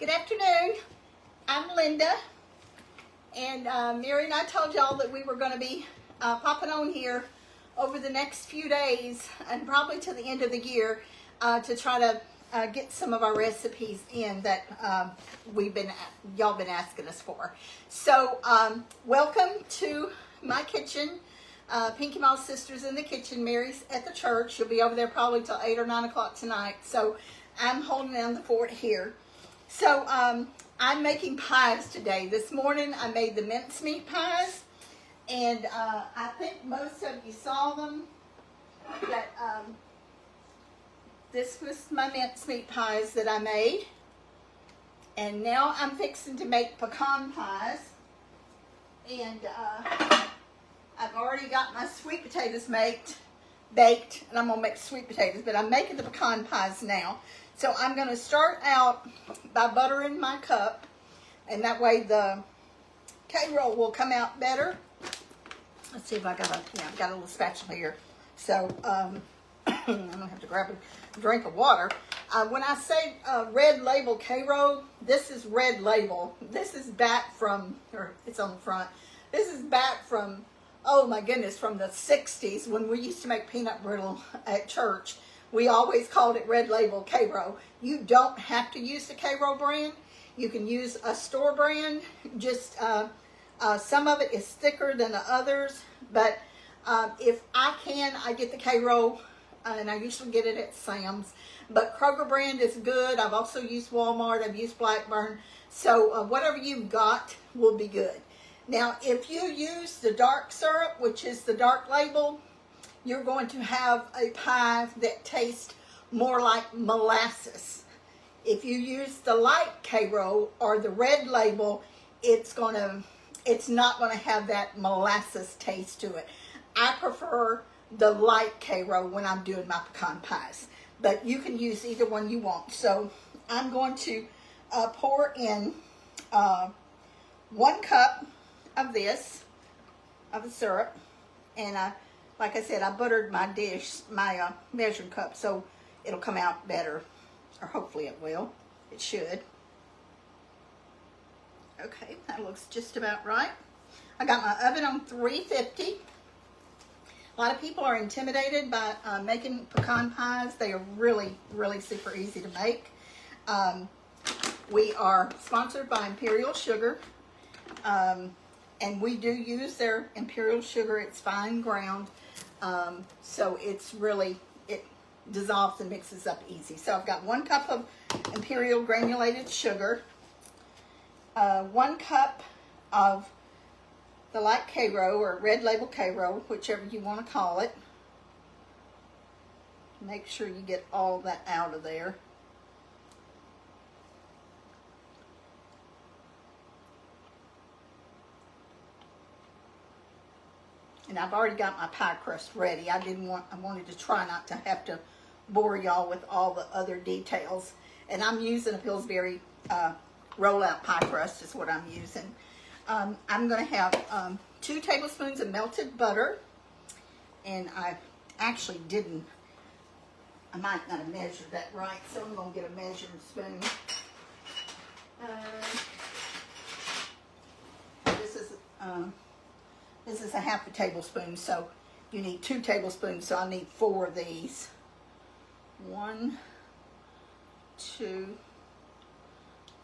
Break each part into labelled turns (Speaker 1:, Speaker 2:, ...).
Speaker 1: Good afternoon. I'm Linda, and Mary and I told y'all that we were going to be popping on here over the next few days and probably to the end of the year to try to get some of our recipes in that y'all been asking us for. So welcome to my kitchen. Pinky Mouse Sisters in the kitchen. Mary's at the church. She'll be over there probably till 8 or 9 o'clock tonight. So I'm holding down the fort here. So I'm making pies today. This morning I made the mincemeat pies, and I think most of you saw them. That this was my mincemeat pies that I made, and now I'm fixing to make pecan pies. And I've already got my sweet potatoes baked, and I'm gonna make sweet potatoes, but I'm making the pecan pies now. So I'm gonna start out by buttering my cup, and that way the K-roll will come out better. Let's see if I've got a little spatula here. So I'm gonna have to grab a drink of water. When I say red label K-roll, this is red label. This is back from, or it's on the front. This is back from, oh my goodness, from the 60s when we used to make peanut brittle at church. We always called it red label K-roll. You don't have to use the K-roll brand. You can use a store brand. Just some of it is thicker than the others, but if I can, I get the K-roll, and I usually get it at Sam's. But Kroger brand is good. I've also used Walmart. I've used Blackburn. So whatever you've got will be good. Now, if you use the dark syrup, which is the dark label, you're going to have a pie that tastes more like molasses. If you use the light K-roll or the red label, it's not going to have that molasses taste to it. I prefer the light K-roll when I'm doing my pecan pies, but you can use either one you want. So I'm going to pour in 1 cup of the syrup, and like I said, I buttered my measuring cup, so it'll come out better, or hopefully it will. It should. Okay, that looks just about right. I got my oven on 350. A lot of people are intimidated by making pecan pies. They are really, really super easy to make. We are sponsored by Imperial Sugar. And we do use their Imperial Sugar. It's fine ground. So it dissolves and mixes up easy. So I've got 1 cup of Imperial granulated sugar, 1 cup of the light K-roll or red label K-roll, whichever you want to call it. Make sure you get all that out of there. And I've already got my pie crust ready. I wanted to try not to have to bore y'all with all the other details. And I'm using a Pillsbury roll-out pie crust is what I'm using. I'm going to have 2 tablespoons of melted butter. And I actually didn't, I might not have measured that right, so I'm going to get a measuring spoon. This is a half a tablespoon, so you need 2 tablespoons, so I need 4 of these. 1, 2,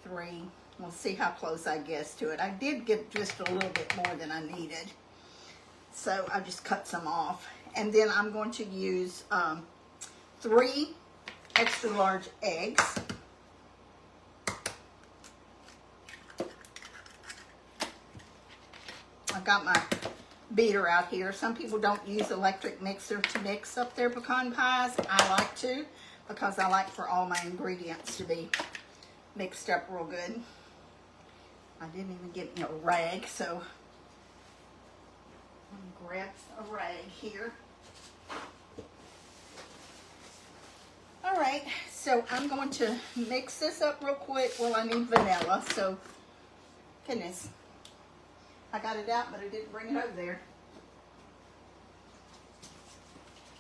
Speaker 1: 3. We'll see how close I guess to it. I did get just a little bit more than I needed, so I just cut some off. And then I'm going to use 3 extra large eggs. I've got my beater out here. Some people don't use electric mixer to mix up their pecan pies. I like to, because I like for all my ingredients to be mixed up real good. I didn't even get me a rag, so I'm gonna grab a rag here. All right, so I'm going to mix this up real quick. Well, I need vanilla, so goodness. I got it out, but I didn't bring it over there.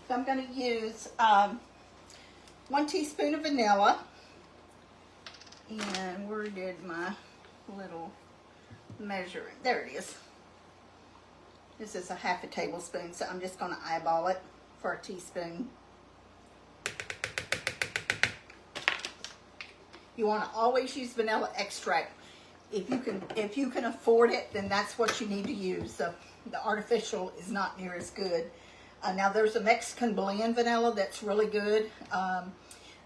Speaker 1: So I'm going to use 1 teaspoon of vanilla, And where did my little measuring? There it is. This is a half a tablespoon, so I'm just going to eyeball it for a teaspoon. You want to always use vanilla extract. If you can afford it, then that's what you need to use. The artificial is not near as good. Now there's a Mexican blend vanilla that's really good.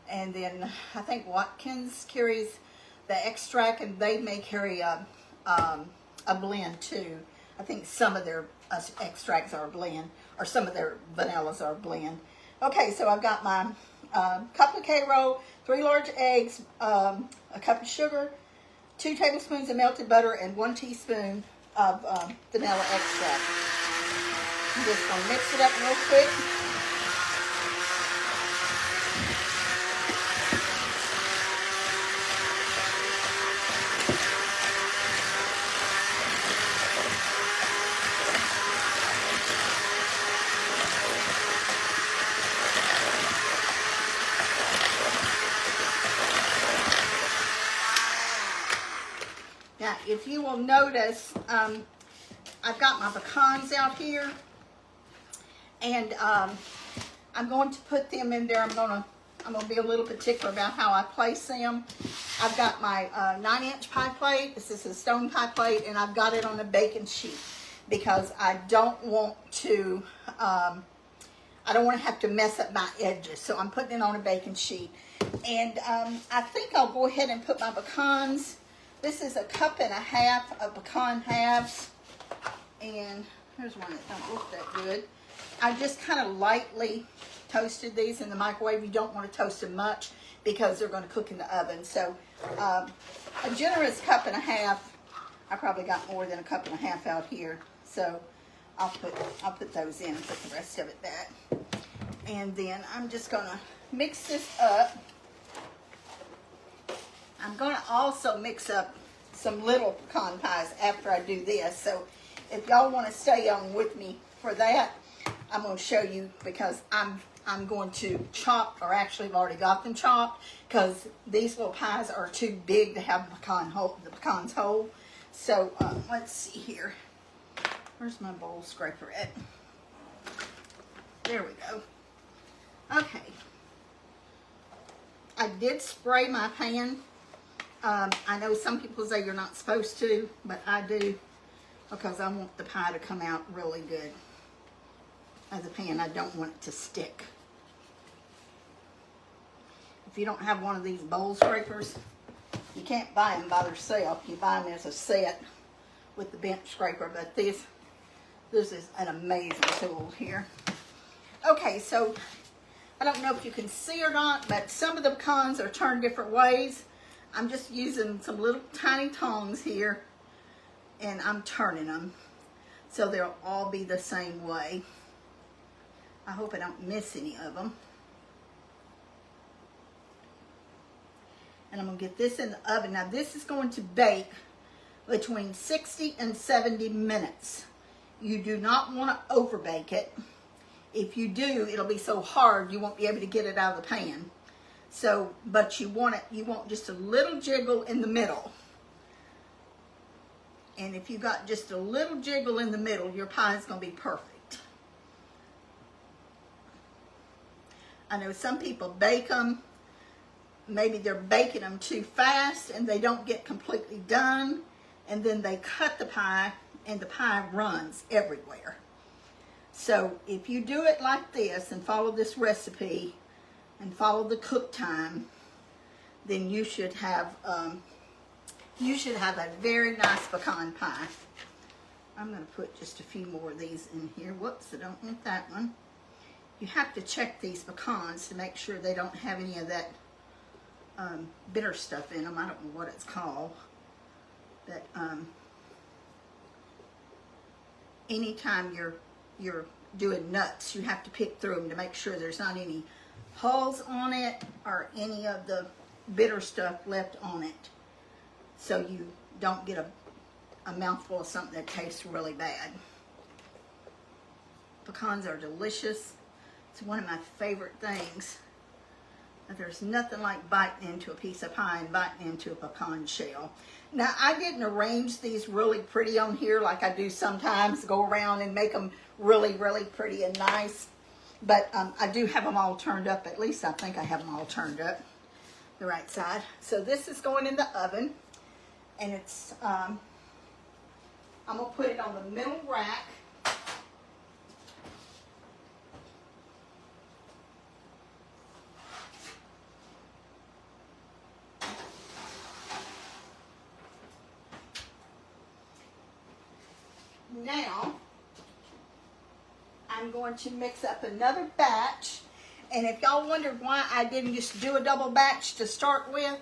Speaker 1: And then I think Watkins carries the extract, and they may carry a blend too. I think some of their extracts are a blend, or some of their vanillas are a blend. Okay, so I've got my cup of K-roll, 3 large eggs, a cup of sugar, 2 tablespoons of melted butter, and 1 teaspoon of vanilla extract. I'm just going to mix it up real quick. Now, if you will notice, I've got my pecans out here, and I'm going to put them in there. I'm gonna be a little particular about how I place them. I've got my 9-inch pie plate. This is a stone pie plate, and I've got it on a baking sheet because I don't want to have to mess up my edges. So I'm putting it on a baking sheet, and I think I'll go ahead and put my pecans. This is a cup and a half of pecan halves, and here's one that don't look that good. I just kind of lightly toasted these in the microwave. You don't want to toast them much because they're going to cook in the oven. So a generous cup and a half. I probably got more than a cup and a half out here, so I'll put those in and put the rest of it back. And then I'm just going to mix this up. I'm going to also mix up some little pecan pies after I do this. So if y'all want to stay on with me for that, I'm going to show you, because I'm going to chop, or actually I've already got them chopped, because these little pies are too big to have the pecans whole. So let's see here. Where's my bowl scraper at? There we go. Okay. I did spray my pan. I know some people say you're not supposed to, but I do, because I want the pie to come out really good as a pan. I don't want it to stick. If you don't have one of these bowl scrapers, you can't buy them by themselves. You buy them as a set with the bench scraper, but this is an amazing tool here. Okay, so I don't know if you can see or not, but some of the pecans are turned different ways. I'm just using some little tiny tongs here, and I'm turning them so they'll all be the same way. I hope I don't miss any of them. And I'm going to get this in the oven. Now this is going to bake between 60 and 70 minutes. You do not want to over bake it. If you do, it'll be so hard you won't be able to get it out of the pan. So, but you want just a little jiggle in the middle. And if you got just a little jiggle in the middle, your pie is going to be perfect. I know some people bake them. Maybe they're baking them too fast and they don't get completely done. And then they cut the pie and the pie runs everywhere. So if you do it like this and follow this recipe and follow the cook time, then you should have a very nice pecan pie. I'm going to put just a few more of these in here. Whoops, I don't want that one. You have to check these pecans to make sure they don't have any of that bitter stuff in them. I don't know what it's called. But anytime you're doing nuts, you have to pick through them to make sure there's not any hulls on it or any of the bitter stuff left on it, so you don't get a mouthful of something that tastes really bad. Pecans are delicious. It's one of my favorite things. There's nothing like biting into a piece of pie and biting into a pecan shell. Now, I didn't arrange these really pretty on here like I do sometimes, go around and make them really, really pretty and nice. But I do have them all turned up. At least I think I have them all turned up the right side. So this is going in the oven. And it's, I'm going to put it on the middle rack. Now, I'm going to mix up another batch. And if y'all wondered why I didn't just do a double batch to start with,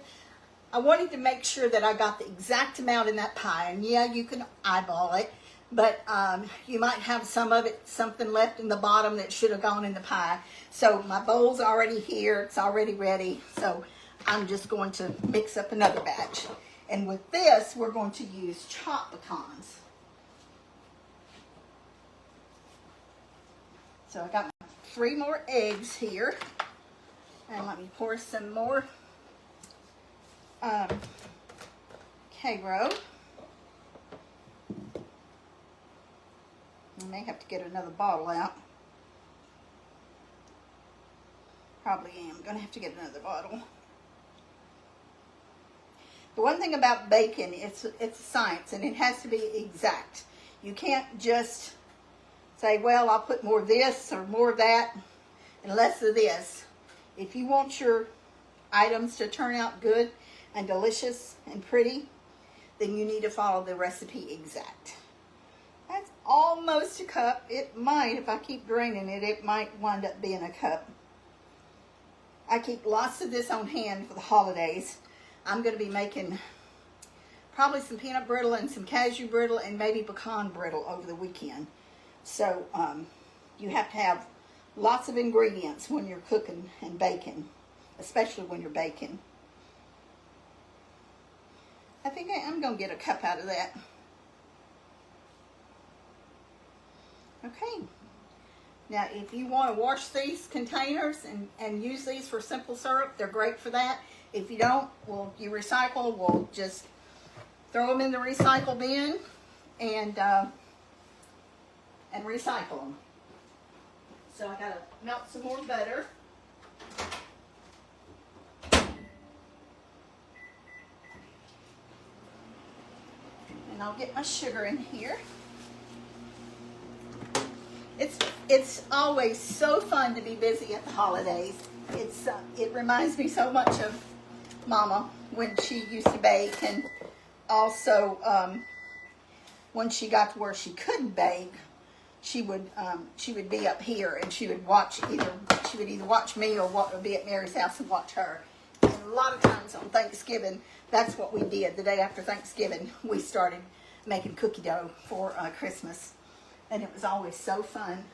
Speaker 1: I wanted to make sure that I got the exact amount in that pie. And yeah, you can eyeball it, but you might have some of it, something left in the bottom that should have gone in the pie. So my bowl's already here, it's already ready. So I'm just going to mix up another batch. And with this, we're going to use chopped pecans. So I got 3 more eggs here. And let me pour some more K-Row. I may have to get another bottle out. Probably am going to have to get another bottle. The one thing about bacon, it's a science, and it has to be exact. You can't just say, well, I'll put more of this or more of that and less of this. If you want your items to turn out good and delicious and pretty, then you need to follow the recipe exact. That's almost a cup. It might, if I keep draining it, it might wind up being a cup. I keep lots of this on hand for the holidays. I'm going to be making probably some peanut brittle and some cashew brittle and maybe pecan brittle over the weekend. So you have to have lots of ingredients when you're cooking and baking, especially when you're baking. I think I'm going to get a cup out of that. Okay. Now, if you want to wash these containers and use these for simple syrup, they're great for that. If you don't, well, you recycle, we'll just throw them in the recycle bin and recycle them. So I gotta melt some more butter. And I'll get my sugar in here. It's always so fun to be busy at the holidays. It reminds me so much of Mama when she used to bake, and also when she got to where she couldn't bake, she would be up here and she would either watch me or be at Mary's house and watch her. And a lot of times on Thanksgiving, that's what we did. The day after Thanksgiving, we started making cookie dough for Christmas, and it was always so fun.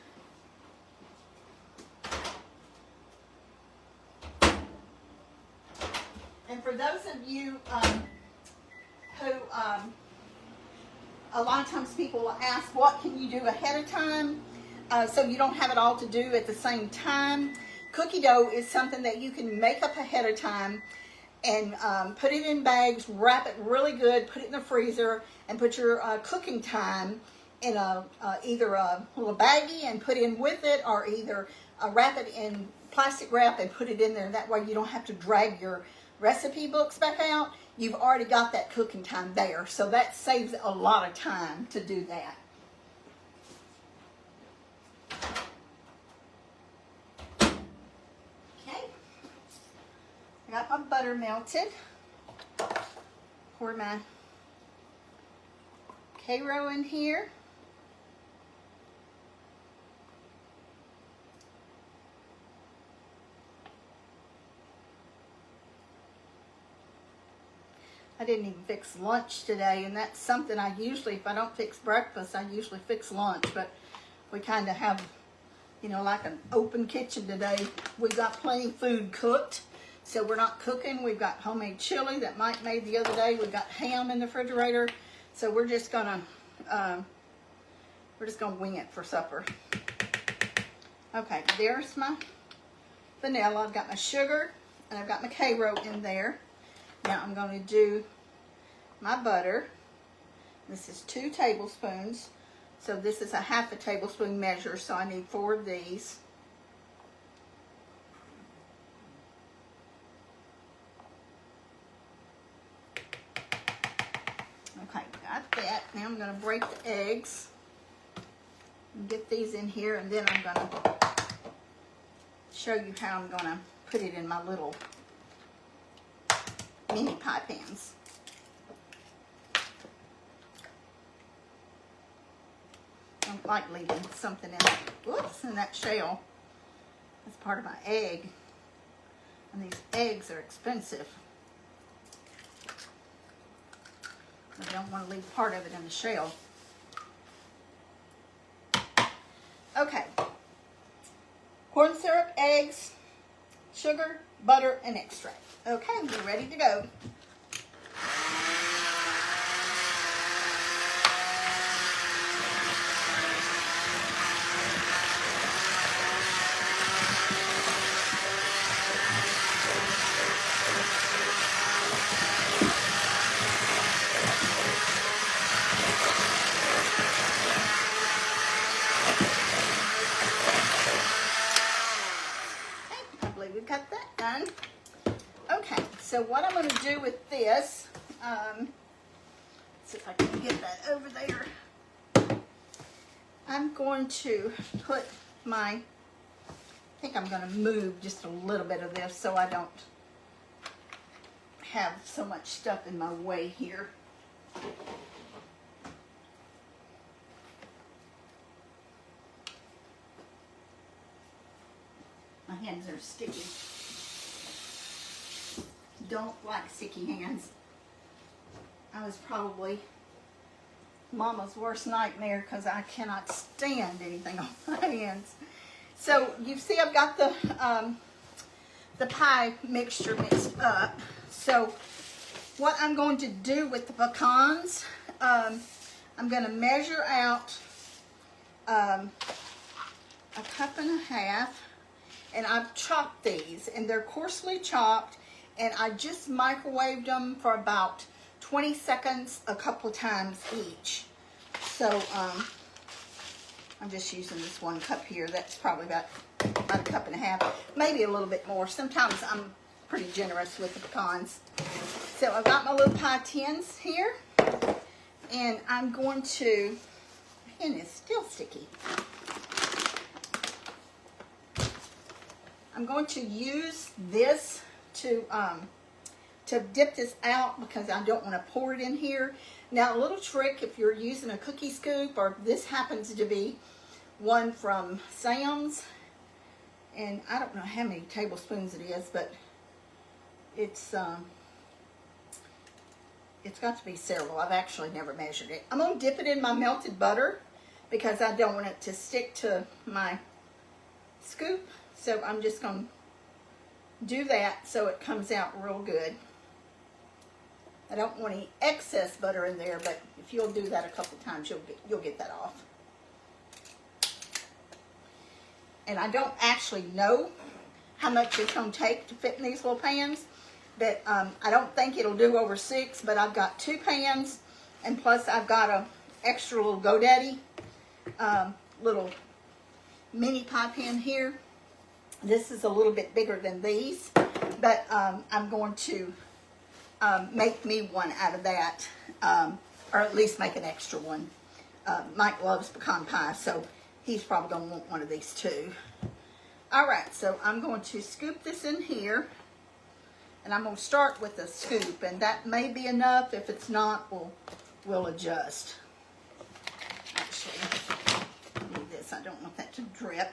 Speaker 1: And for those of you who a lot of times people will ask, what can you do ahead of time so you don't have it all to do at the same time? Cookie dough is something that you can make up ahead of time and put it in bags, wrap it really good, put it in the freezer, and put your cooking time in either a little baggie and put in with it, or either wrap it in plastic wrap and put it in there. That way you don't have to drag your recipe books back out. You've already got that cooking time there, so that saves a lot of time to do that. Okay, I got my butter melted. Pour my K-Row in here. I didn't even fix lunch today, and that's something I usually, if I don't fix breakfast, I usually fix lunch, but we kind of have, you know, like an open kitchen today. We've got plenty of food cooked, so we're not cooking. We've got homemade chili that Mike made the other day. We've got ham in the refrigerator, so we're just gonna wing it for supper. Okay, there's my vanilla. I've got my sugar and I've got my Karo in there. Now I'm going to do my butter. This is 2 tablespoons. So this is a half a tablespoon measure, so I need 4 of these. Okay, got that. Now I'm going to break the eggs and get these in here, and then I'm going to show you how I'm going to put it in my little mini pie pans. I don't like leaving something in that shell. That's part of my egg. And these eggs are expensive. I don't want to leave part of it in the shell. Okay. Corn syrup, eggs, sugar, butter, and extract. Okay, we're ready to go. We got that done. Okay, so what I'm going to do with this, see if I can get that over there. I'm going to put I think I'm going to move just a little bit of this so I don't have so much stuff in my way here. My hands are sticky. Don't like sticky hands. I was probably Mama's worst nightmare because I cannot stand anything on my hands. So you see I've got the pie mixture mixed up. So what I'm going to do with the pecans, I'm going to measure out a cup and a half. And I've chopped these, and they're coarsely chopped, and I just microwaved them for about 20 seconds a couple of times each. So I'm just using this 1 cup here. That's probably about a cup and a half, maybe a little bit more. Sometimes I'm pretty generous with the pecans. So I've got my little pie tins here, and I'm going to, my pen is still sticky. I'm going to use this to dip this out because I don't want to pour it in here. Now, a little trick if you're using a cookie scoop, or this happens to be one from Sam's, and I don't know how many tablespoons it is, but it's got to be several. I've actually never measured it. I'm going to dip it in my melted butter because I don't want it to stick to my scoop. So I'm just going to do that so it comes out real good. I don't want any excess butter in there, but if you'll do that a couple times, you'll get that off. And I don't actually know how much it's going to take to fit in these little pans, but I don't think it'll do over 6, but I've got 2 pans, and plus I've got a extra little GoDaddy little mini pie pan here. This is a little bit bigger than these, but I'm going to make me one out of that, or at least make an extra one. Mike loves pecan pie, so he's probably going to want one of these too. All right, so I'm going to scoop this in here, and I'm going to start with a scoop, and that may be enough. If it's not, we'll adjust. Actually, I need this. I don't want that to drip.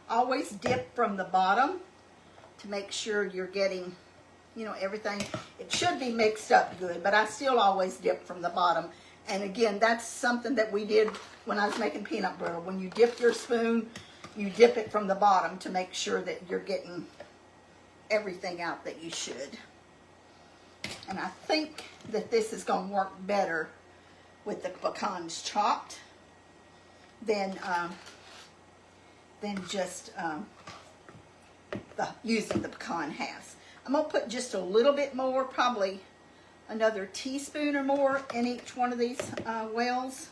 Speaker 1: Always dip from the bottom to make sure you're getting, everything. It should be mixed up good, but I still always dip from the bottom. And again, that's something that we did when I was making peanut brittle. When you dip your spoon, you dip it from the bottom to make sure that you're getting everything out that you should. And I think that this is going to work better with the pecans chopped than just using the pecan halves. I'm going to put just a little bit more, probably another teaspoon or more in each one of these wells.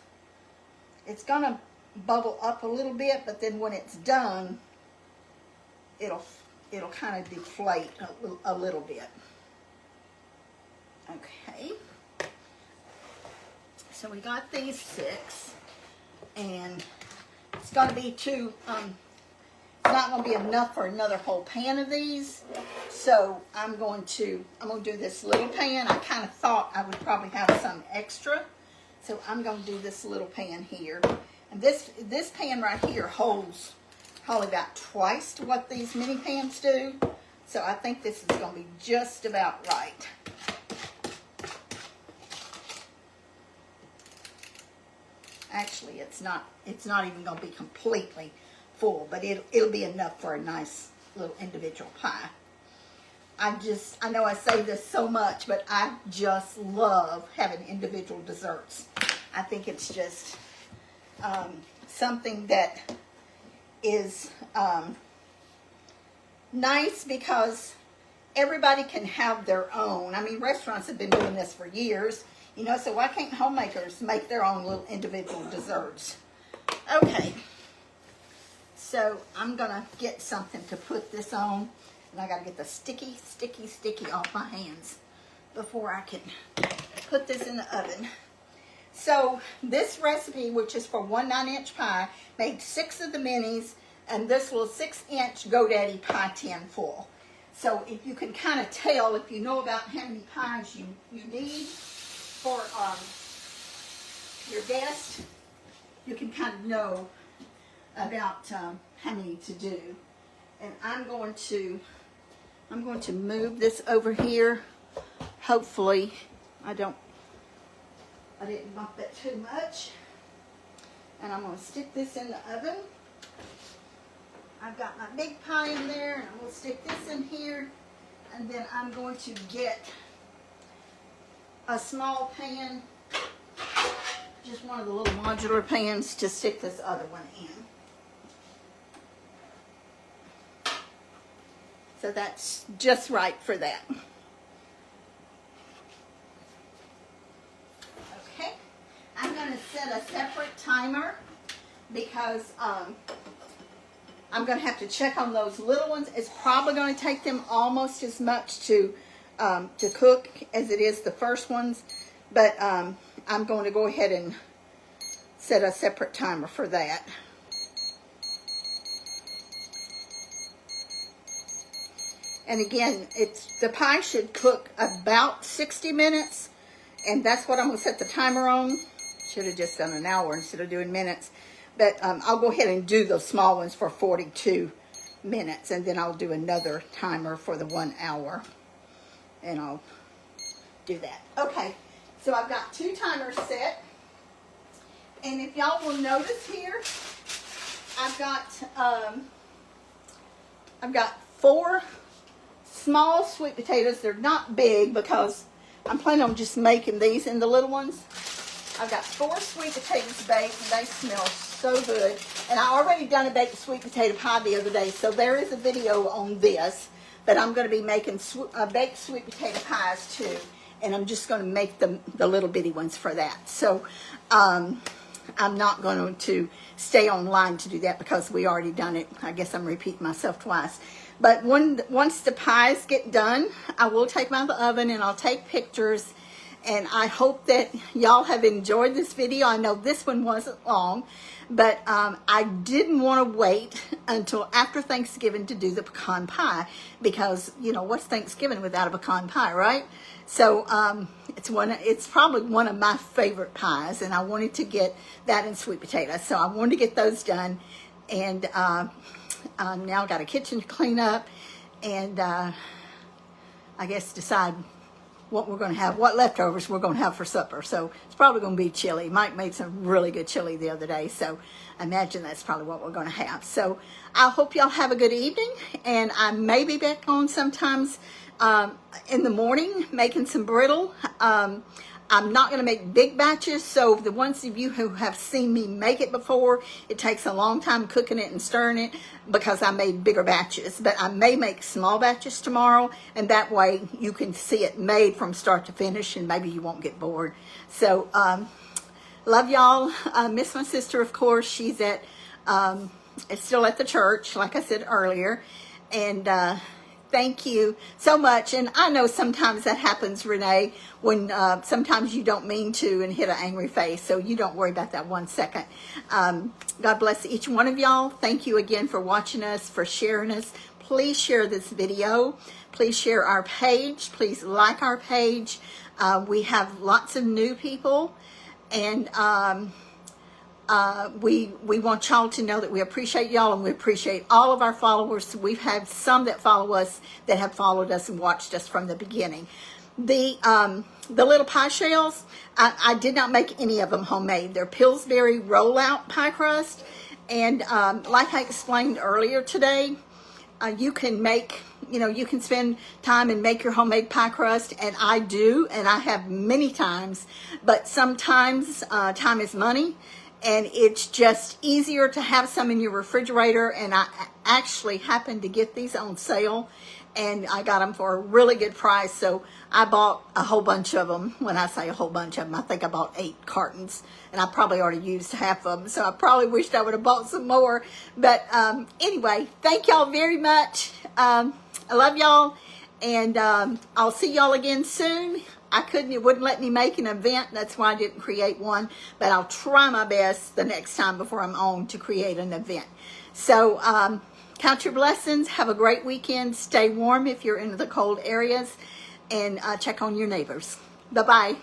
Speaker 1: It's going to bubble up a little bit, but then when it's done, it'll kind of deflate a little bit. Okay. So we got these 6, and it's going to be too, not going to be enough for another whole pan of these. So I'm going to do this little pan. I kind of thought I would probably have some extra. So I'm going to do this little pan here. And this pan right here holds probably about twice to what these mini pans do. So I think this is going to be just about right. Actually, it's not even going to be completely full, but it'll be enough for a nice little individual pie. I know I say this so much, but I just love having individual desserts. I think it's just something that is nice because everybody can have their own. I mean, restaurants have been doing this for years, you know, so why can't homemakers make their own little individual desserts? Okay, so I'm going to get something to put this on, and I got to get the sticky off my hands before I can put this in the oven. So this recipe, which is for 1 9-inch pie, made 6 of the minis and this little 6-inch GoDaddy pie tin full. So if you can kind of tell, if you know about how many pies you need for your guest, you can kind of know about how many to do. And I'm going to move this over here. Hopefully, I didn't bump it too much. And I'm going to stick this in the oven. I've got my big pie in there, and I'm going to stick this in here. And then I'm going to get a small pan, just one of the little modular pans, to stick this other one in. So that's just right for that. Okay, I'm going to set a separate timer because I'm going to have to check on those little ones. It's probably going to take them almost as much to cook as it is the first ones, but I'm going to go ahead and set a separate timer for that. And again, the pie should cook about 60 minutes, and that's what I'm going to set the timer on. Should have just done an hour instead of doing minutes. But I'll go ahead and do those small ones for 42 minutes, and then I'll do another timer for the 1 hour, and I'll do that. Okay, so I've got 2 timers set, and if y'all will notice here, I've got 4 small sweet potatoes. They're not big because I'm planning on just making these in the little ones. I've got 4 sweet potatoes baked, and they smell so good. And I already done a baked sweet potato pie the other day, so there is a video on this. But I'm going to be making baked sweet potato pies too, and I'm just going to make the little bitty ones for that. So I'm not going to stay online to do that because we already done it. I guess I'm repeating myself twice. But once the pies get done, I will take them out of the oven and I'll take pictures. And I hope that y'all have enjoyed this video. I know this one wasn't long, but I didn't want to wait until after Thanksgiving to do the pecan pie because, you know, what's Thanksgiving without a pecan pie, right? So it's probably one of my favorite pies, and I wanted to get that in sweet potatoes. So I wanted to get those done, and now got a kitchen to clean up, and I guess decide what we're going to have, what leftovers we're going to have for supper. So it's probably going to be chili. Mike made some really good chili the other day, so I imagine that's probably what we're going to have. So I hope y'all have a good evening, and I may be back on sometimes in the morning making some brittle. I'm not going to make big batches, so the ones of you who have seen me make it before, it takes a long time cooking it and stirring it because I made bigger batches. But I may make small batches tomorrow, and that way you can see it made from start to finish, and maybe you won't get bored. So, love y'all. Miss my sister, of course. She's at, is still at the church, like I said earlier. And thank you so much. And I know sometimes that happens, Renee, when sometimes you don't mean to and hit an angry face. So you don't worry about that 1 second. God bless each one of y'all. Thank you again for watching us, for sharing us. Please share this video. Please share our page. Please like our page. We have lots of new people. And we want y'all to know that we appreciate y'all, and we appreciate all of our followers. We've had some that follow us that have followed us and watched us from the beginning. The little pie shells, I did not make any of them homemade. They're Pillsbury rollout pie crust, and like I explained earlier today, you can make, you can spend time and make your homemade pie crust, and I do, and I have many times, but sometimes time is money, and it's just easier to have some in your refrigerator. And I actually happened to get these on sale, and I got them for a really good price, so I bought a whole bunch of them. When I say a whole bunch of them, I think I bought 8 cartons, and I probably already used half of them, so I probably wished I would have bought some more. But anyway, thank y'all very much. I love y'all, and I'll see y'all again soon. It wouldn't let me make an event. That's why I didn't create one, but I'll try my best the next time before I'm on to create an event. So count your blessings. Have a great weekend. Stay warm if you're in the cold areas, and check on your neighbors. Bye-bye.